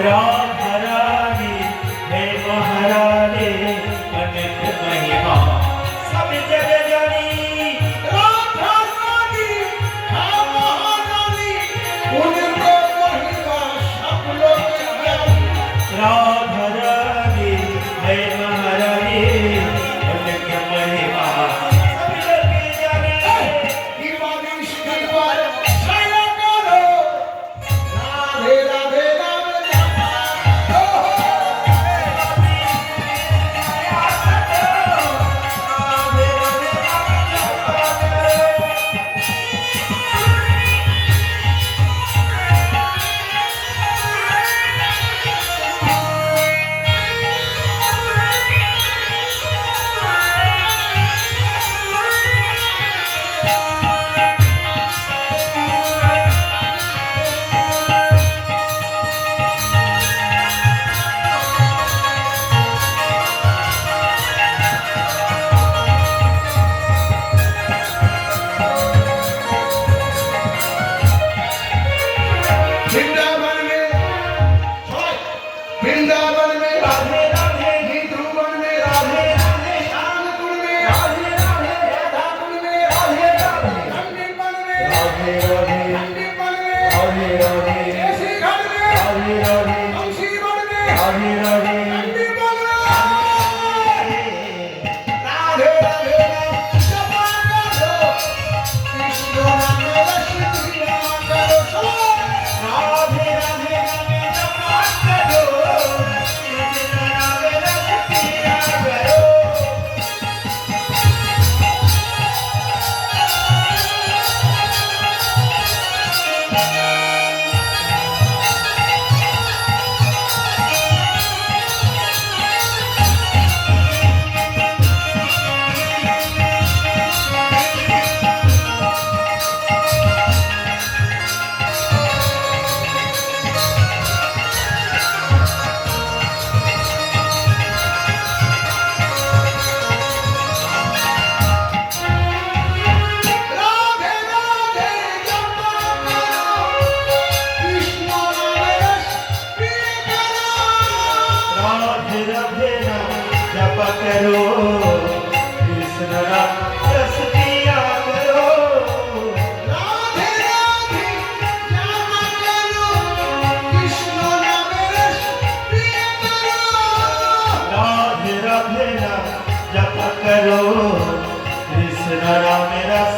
राधा रानी हे महारानी अनंत महिमा सब जग जानी राधा रानी है महारानी उनको महिमा सब लोग जानी राधा रानी है महारानी अनंत महिमा सब जग जानी दीवानी श्री पर छाया करो राधे राधे राम जपा वृंदावन में राधे राधे निध्रुवन में राधे राधे श्यामकुंड में राधे राधे राधाकुंड में राधे राधे खंडीपन में राधे राधे खंडीपन में राधे राधे केसी घाट में राधे राधे बंशीवन में राधे राधे खंडीपन में राधे राधे राम जपा करो कृष्ण नाम लक्ष्मी नाम करो सो राधे राधे राधे जपा करो कृष्ण नाम लक्ष्मी नाम करो राधे राधे जपा करो कृष्ण नाम लक्ष्मी करो राधे राधे नाम जप करो कृष्ण नाम रस पिया करो राधे राधे नाम करो कृष्ण नाम रस प्रिय करो राधे राधे नाम जप करो कृष्ण नाम रस